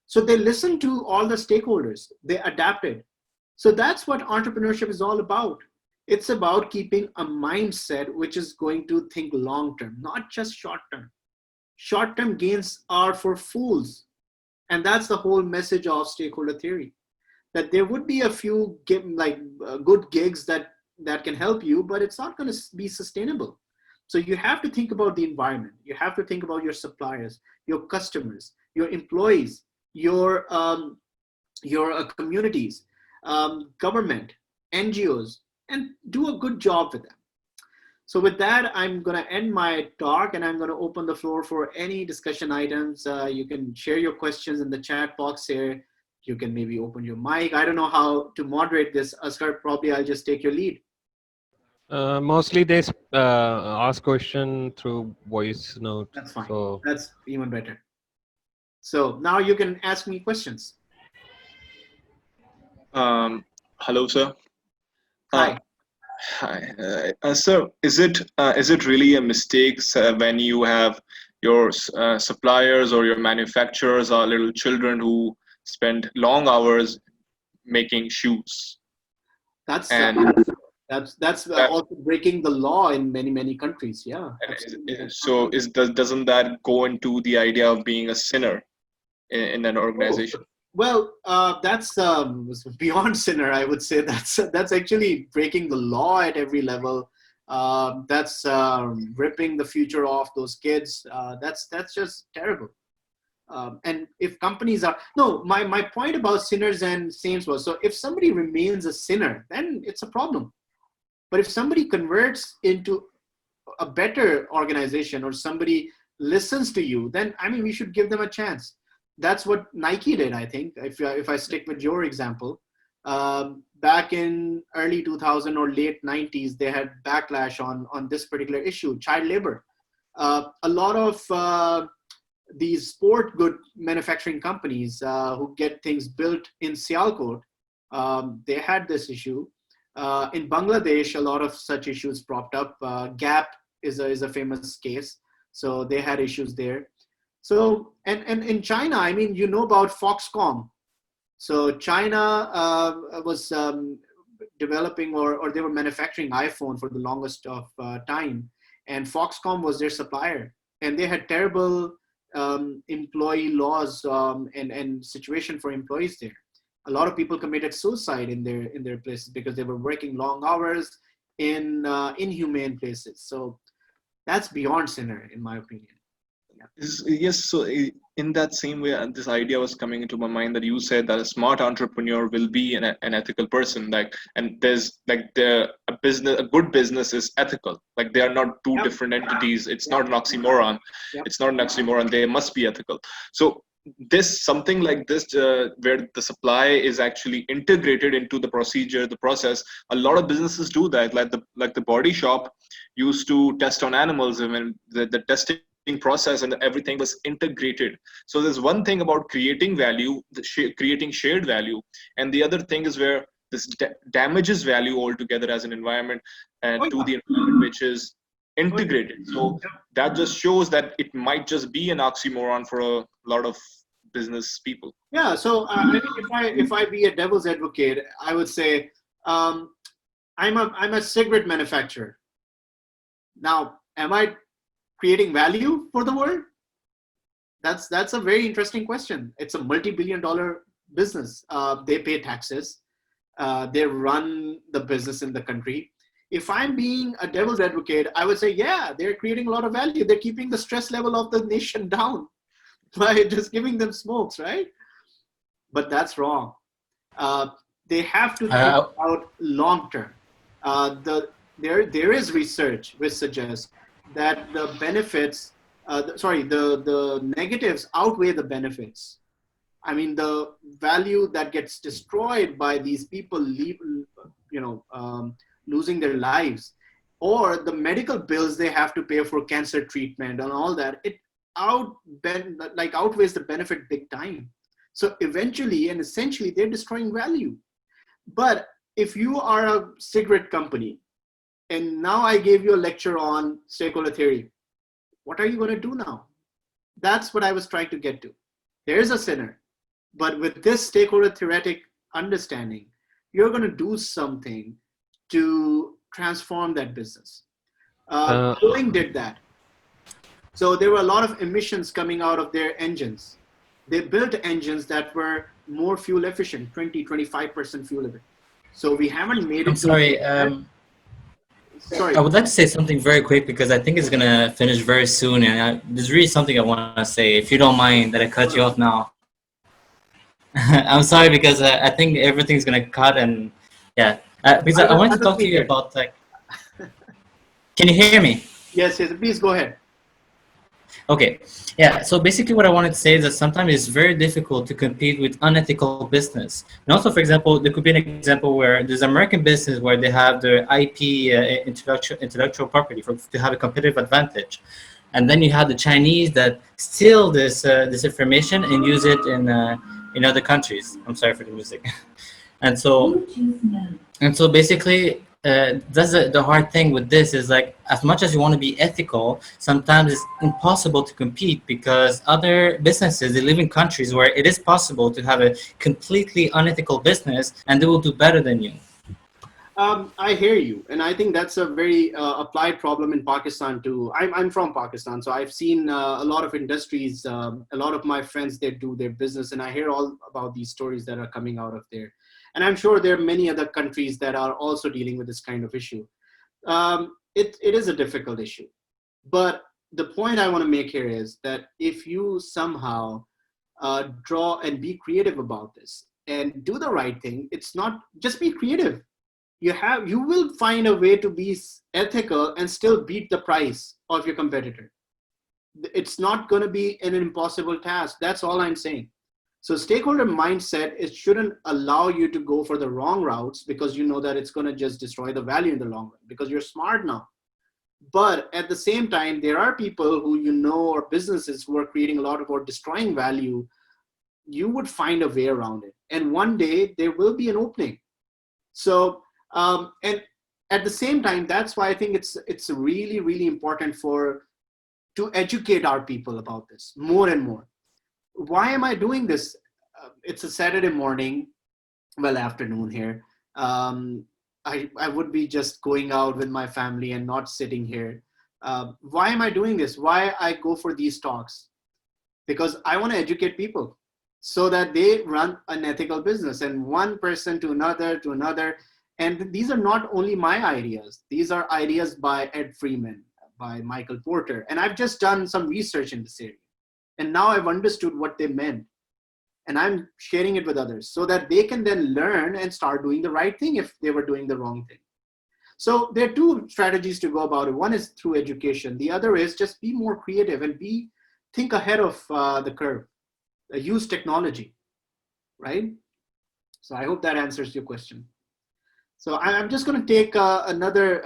So they listened to all the stakeholders, they adapted. So that's what entrepreneurship is all about. It's about keeping a mindset which is going to think long term, not just short term. Short term gains are for fools. And that's the whole message of stakeholder theory, that there would be a few good gigs that can help you, but it's not going to be sustainable. So you have to think about the environment. You have to think about your suppliers, your customers, your employees, your communities, government, NGOs, and do a good job with them. So with that, I'm going to end my talk and I'm going to open the floor for any discussion items. You can share your questions in the chat box here. You can maybe open your mic. I don't know how to moderate this. Asghar, probably I'll just take your lead. Mostly they ask question through voice note. That's fine. So That's even better. So now you can ask me questions. Hello, sir. Uh, Hi. Hi. Sir, is it really a mistake when you have your suppliers or your manufacturers are little children who spend long hours making shoes? That's And that's that, also breaking the law in many countries. Yeah, absolutely. That's not so good. doesn't that go into the idea of being a sinner in an Oh, organization? well, that's beyond sinner. I would say that's actually breaking the law at every level. That's ripping the future off those kids. That's just terrible. And if companies are no, my point about sinners and saints was, so if somebody remains a sinner, then it's a problem. But if somebody converts into a better organization or somebody listens to you, then I mean we should give them a chance. That's what Nike did, I think. If I stick with your example, back in early 2000 or late 90s, they had backlash on this particular issue, child labor. A lot of these sport good manufacturing companies who get things built in Sialkot, they had this issue. In Bangladesh, a lot of such issues propped up. Gap is a famous case. So they had issues there. So, and in China, I mean, you know about Foxconn. So China was developing, or they were manufacturing iPhone for the longest of time, and Foxconn was their supplier, and they had terrible employee laws and situation for employees there. A lot of people committed suicide in their places because they were working long hours in inhumane places. So that's beyond sinner, in my opinion. Yeah. Yes, so in that same way, this idea was coming into my mind that you said that a smart entrepreneur will be an ethical person. Like, and there's like a good business is ethical. Like, they are not two Yep. different entities. It's Yep. not an oxymoron. Yep. It's not an oxymoron. They must be ethical. So this something like this, where the supply is actually integrated into the procedure, the process. A lot of businesses do that. Like the body shop used to test on animals, and when the testing process and everything was integrated. So there's one thing about creating value, creating shared value, and the other thing is where this damages value altogether as an environment, Oh to yeah. the environment which is Oh, yeah. integrated. So that just shows that it might just be an oxymoron for a lot of business people. Yeah. So I mean, if I be a devil's advocate, I would say um, I'm a cigarette manufacturer. Now, am I creating value for the world? That's a very interesting question. It's a multi-billion-dollar business. They pay taxes. They run the business in the country. If I'm being a devil's advocate, I would say, yeah, they're creating a lot of value. They're keeping the stress level of the nation down by just giving them smokes, right? But that's wrong. Uh, they have to think Uh, about long term. There is research which suggests that the benefits, the negatives outweigh the benefits. I mean, the value that gets destroyed by these people losing their lives, or the medical bills they have to pay for cancer treatment and all that, it outweighs the benefit big time. So eventually and essentially, they're destroying value. But if you are a cigarette company, and now I gave you a lecture on stakeholder theory, what are you going to do now? That's what I was trying to get to. There is a sinner, but with this stakeholder theoretic understanding, you're going to do something to transform that business. Uh, Boeing did that. So there were a lot of emissions coming out of their engines. They built engines that were more fuel efficient, 20-25% fuel efficient. So we haven't made I'm it to sorry. sorry. I would like to say something very quick because I think it's gonna finish very soon, and there's really something I want to say. If you don't mind that I cut you off now, I'm sorry because I think everything's gonna cut, and yeah, because I wanted I to was talk to you here. about like. Can you hear me? Yes, please go ahead. Okay, yeah. So basically, what I wanted to say is that sometimes it's very difficult to compete with unethical business. And also, for example, there could be an example where there's American business where they have their IP, intellectual property to have a competitive advantage, and then you have the Chinese that steal this information and use it in other countries. I'm sorry for the music. And so basically, that's the hard thing with this is like as much as you want to be ethical, sometimes it's impossible to compete because other businesses they live in countries where it is possible to have a completely unethical business and they will do better than you. I hear you, and I think that's a very applied problem in Pakistan too. I'm from Pakistan, so I've seen a lot of industries. A lot of my friends they do their business, and I hear all about these stories that are coming out of there. And I'm sure there are many other countries that are also dealing with this kind of issue. It is a difficult issue, but the point I want to make here is that if you somehow draw and be creative about this and do the right thing, it's not just be creative. You will find a way to be ethical and still beat the price of your competitor. It's not going to be an impossible task. That's all I'm saying. So stakeholder mindset, it shouldn't allow you to go for the wrong routes because you know that it's going to just destroy the value in the long run because you're smart now. But at the same time, there are people who or businesses who are creating a lot of or destroying value. You would find a way around it, and one day there will be an opening. So and at the same time, that's why I think it's really, really important for to educate our people about this more and more. Why am I doing this? It's a Saturday morning, well, afternoon here. Um, I would be just going out with my family and not sitting here. Why am I doing this? Why I go for these talks? Because I want to educate people so that they run an ethical business, and one person to another to another. And these are not only my ideas, these are ideas by Ed Freeman, by Michael Porter. And I've just done some research in this area. And now I've understood what they meant. And I'm sharing it with others so that they can then learn and start doing the right thing if they were doing the wrong thing. So there are two strategies to go about it. One is through education. The other is just be more creative and think ahead of the curve. Use technology, right? So I hope that answers your question. So I'm just going to take another,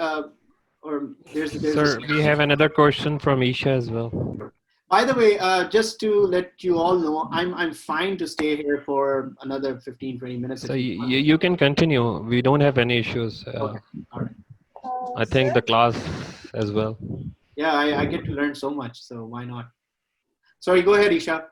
or there's Sir, we have another question from Isha as well. By the way, just to let you all know, I'm fine to stay here for another 15, 20 minutes. So you can continue. We don't have any issues. Okay. All right. I think the class as well. Yeah, I get to learn so much, so why not? Sorry, go ahead, Isha.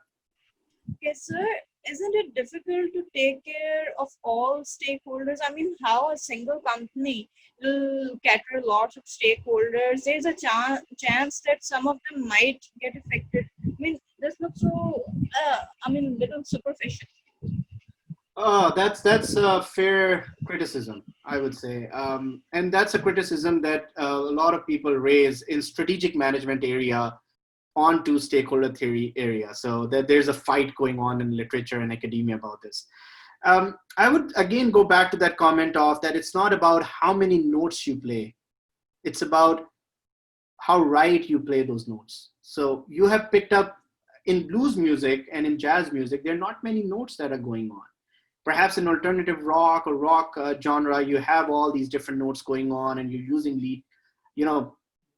Okay, sir, isn't it difficult to take care of all stakeholders? I mean, how a single company will cater lots of stakeholders? There's a chance that some of them might get affected. I mean, this looks so, little superficial. Oh, that's a fair criticism, I would say. And that's a criticism that a lot of people raise in strategic management area onto stakeholder theory area. So there's a fight going on in literature and academia about this. I would again go back to that comment of that it's not about how many notes you play. It's about how right you play those notes. So you have picked up in blues music and in jazz music, there are not many notes that are going on. Perhaps in alternative rock or rock genre, you have all these different notes going on and you're using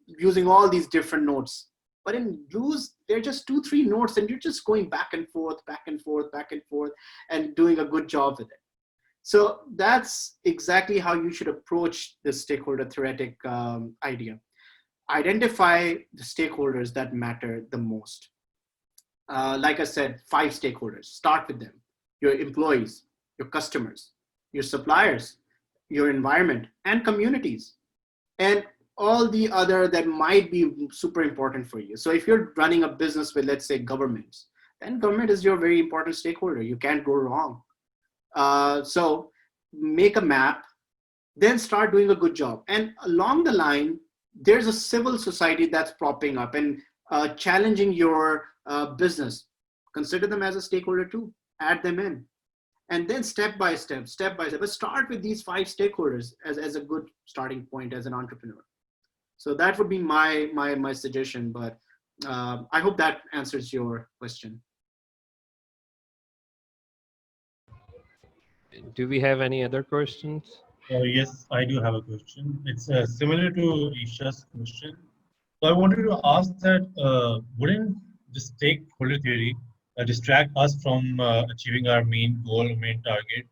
using all these different notes. But in blues, they're just 2-3 notes and you're just going back and forth, back and forth, back and forth, and doing a good job with it. So that's exactly how you should approach this stakeholder theoretic idea. Identify the stakeholders that matter the most. Like I said, 5 stakeholders. Start with them. Your employees, your customers, your suppliers, your environment, and communities. And all the other that might be super important for you. So if you're running a business with, let's say, governments, then government is your very important stakeholder. You can't go wrong. So make a map, then start doing a good job. And along the line, there's a civil society that's propping up and challenging your business. Consider them as a stakeholder too. Add them in. And then step by step, but start with these 5 stakeholders as a good starting point as an entrepreneur. So that would be my suggestion, but I hope that answers your question. Do we have any other questions? Yes, I do have a question. It's similar to Isha's question. So I wanted to ask that wouldn't the stakeholder theory distract us from achieving our main goal, main target?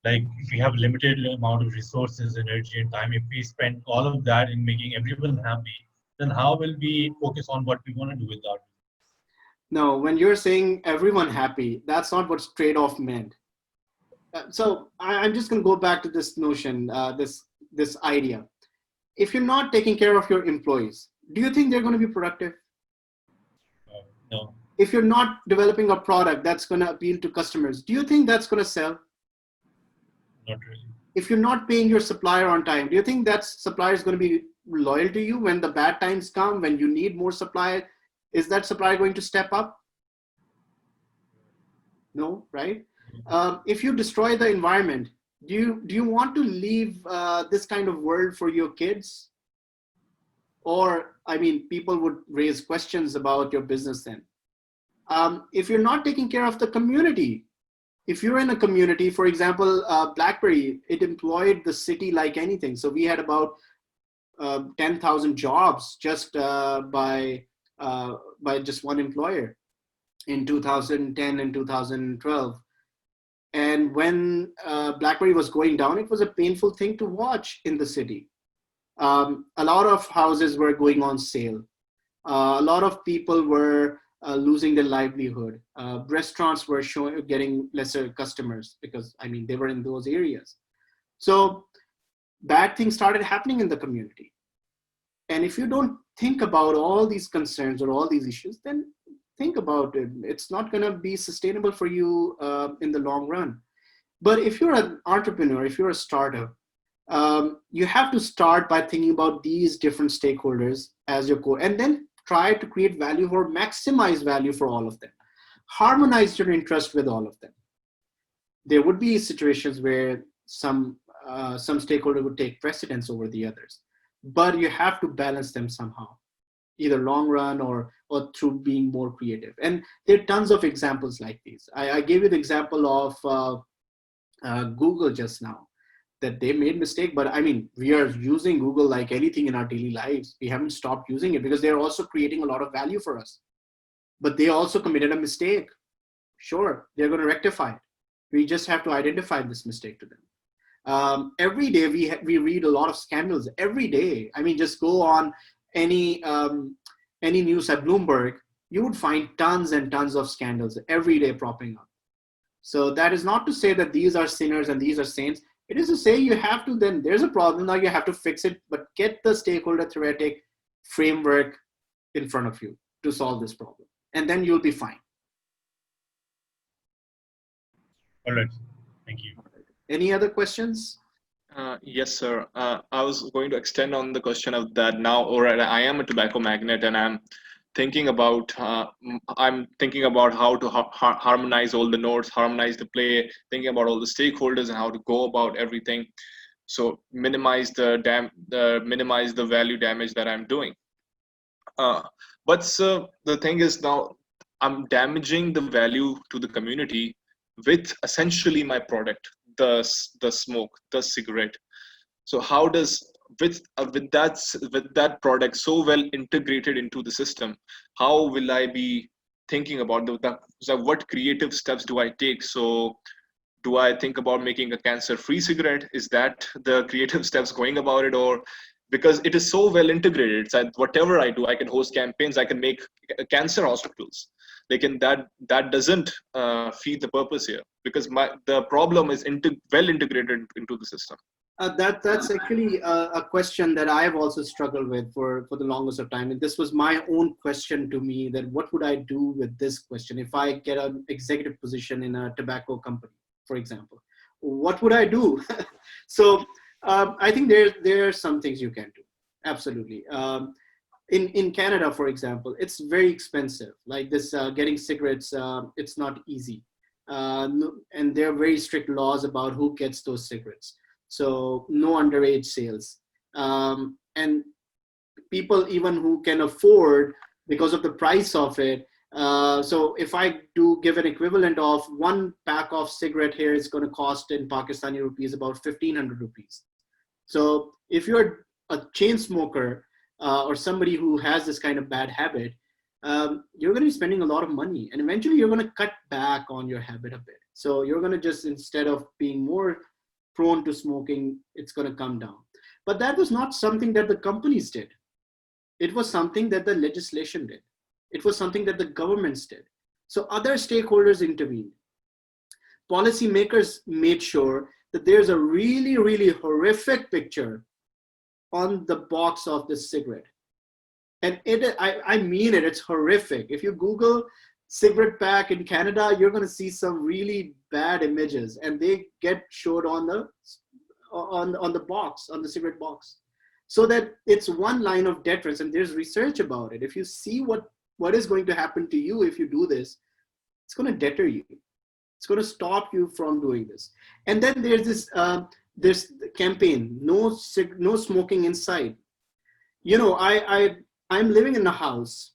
Like if we have limited amount of resources, energy, and time, if we spend all of that in making everyone happy, then how will we focus on what we want to do with that? No, when you're saying everyone happy, that's not what trade-off meant. So I'm just going to go back to this notion, this idea. If you're not taking care of your employees, do you think they're going to be productive? No. If you're not developing a product that's going to appeal to customers, do you think that's going to sell? Not really. If you're not paying your supplier on time, do you think that supplier is going to be loyal to you when the bad times come, when you need more supply? Is that supplier going to step up? No, right? If you destroy the environment, do you want to leave this kind of world for your kids? Or, I mean, people would raise questions about your business then. If you're not taking care of the community, if you're in a community, for example, BlackBerry, it employed the city like anything. So we had about 10,000 jobs just by just one employer in 2010 and 2012. And when BlackBerry was going down, it was a painful thing to watch in the city. A lot of houses were going on sale. A lot of people were losing their livelihood. Restaurants were getting lesser customers because, I mean, they were in those areas. So bad things started happening in the community. And if you don't think about all these concerns or all these issues, then think about it. It's not going to be sustainable for you in the long run. But if you're an entrepreneur, if you're a startup, you have to start by thinking about these different stakeholders as your core, and then try to create value or maximize value for all of them. Harmonize your interest with all of them. There would be situations where some stakeholder would take precedence over the others, but you have to balance them somehow, either long run or through being more creative. And there are tons of examples like these. I gave you the example of Google just now, that they made mistake, but I mean, we are using Google like anything in our daily lives. We haven't stopped using it because they're also creating a lot of value for us. But they also committed a mistake. Sure, they're going to rectify it. We just have to identify this mistake to them. Every day we read a lot of scandals every day. I mean, just go on any news at Bloomberg, you would find tons and tons of scandals every day propping up. So that is not to say that these are sinners and these are saints. It is to say you have to, then there's a problem, now you have to fix it, but get the stakeholder theoretic framework in front of you to solve this problem. And then you'll be fine. All right. Thank you. Any other questions? Yes, sir. I was going to extend on the question of that now. All right, I am a tobacco magnate, and I'm thinking about how to harmonize all the nodes, harmonize the play, thinking about all the stakeholders and how to go about everything, so minimize the value damage that I'm doing. But sir, the thing is, now I'm damaging the value to the community with essentially my product, the smoke, the cigarette. So how does with that product so well integrated into the system, how will I be thinking about what creative steps do I take? So do I think about making a cancer-free cigarette? Is that the creative steps going about it? Or because it is so well integrated, it's like whatever I do, I can host campaigns, I can make cancer hospitals. That doesn't feed the purpose here, because the problem is well integrated into the system. That's actually a question that I've also struggled with for the longest of time. And this was my own question to me, that what would I do with this question? If I get an executive position in a tobacco company, for example, what would I do? So I think there are some things you can do. Absolutely. In Canada, for example, it's very expensive. Like this, getting cigarettes, it's not easy. And there are very strict laws about who gets those cigarettes. So no underage sales. And people even who can afford, because of the price of it. So if I do give an equivalent of one pack of cigarette here, it's going to cost in Pakistani rupees about 1,500 rupees. So if you're a chain smoker or somebody who has this kind of bad habit, you're going to be spending a lot of money, and eventually you're going to cut back on your habit a bit. So you're going to just, instead of being more prone to smoking, it's going to come down. But that was not something that the companies did. It was something that the legislation did. It was something that the governments did. So other stakeholders intervened. Policymakers made sure that there's a really, really horrific picture on the box of this cigarette. And I mean it, it's horrific. If you Google cigarette pack in Canada, you're going to see some really bad images, and they get showed on the box, on the cigarette box, so that it's one line of deterrence. And there's research about it. If you see what is going to happen to you if you do this, it's going to deter you. It's going to stop you from doing this. And then there's this campaign, no smoking inside. You know, I'm living in a house.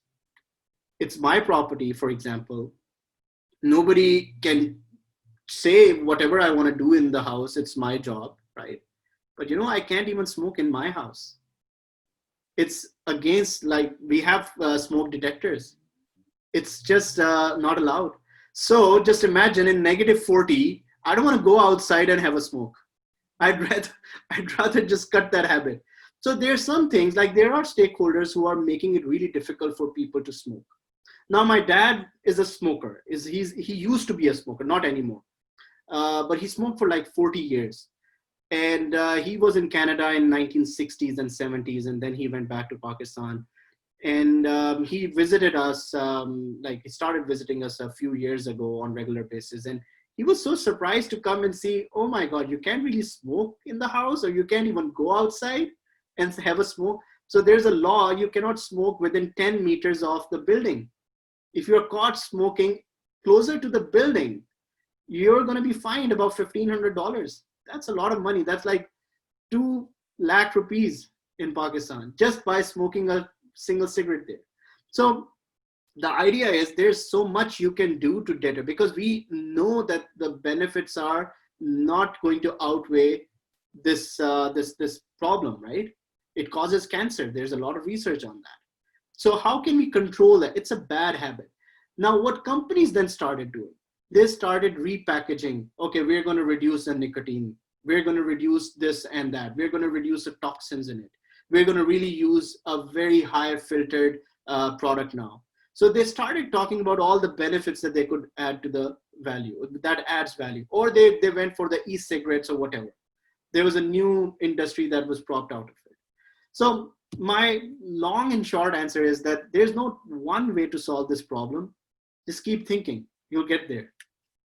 It's my property, for example. Nobody can say whatever I want to do in the house. It's my job, right? But you know, I can't even smoke in my house. It's against, like, we have smoke detectors. It's just not allowed. So just imagine in -40, I don't want to go outside and have a smoke. I'd rather just cut that habit. So there's some things like there are stakeholders who are making it really difficult for people to smoke. Now, my dad is a smoker. He used to be a smoker, not anymore. But he smoked for like 40 years. And he was in Canada in 1960s and 70s, and then he went back to Pakistan. And he visited us, like he started visiting us a few years ago on regular basis. And he was so surprised to come and see, oh my God, you can't really smoke in the house, or you can't even go outside and have a smoke. So there's a law, you cannot smoke within 10 meters of the building. If you're caught smoking closer to the building, you're going to be fined about $1,500. That's a lot of money. That's like 2 lakh rupees in Pakistan just by smoking a single cigarette there. So the idea is there's so much you can do to deter, because we know that the benefits are not going to outweigh this problem, right? It causes cancer. There's a lot of research on that. So how can we control that? It's a bad habit. Now, what companies then started doing? They started repackaging. Okay, we're going to reduce the nicotine. We're going to reduce this and that. We're going to reduce the toxins in it. We're going to really use a very high filtered product now. So they started talking about all the benefits that they could add to the value, that adds value. Or they went for the e-cigarettes or whatever. There was a new industry that was propped out of it. So my long and short answer is that there's no one way to solve this problem. Just keep thinking, you'll get there.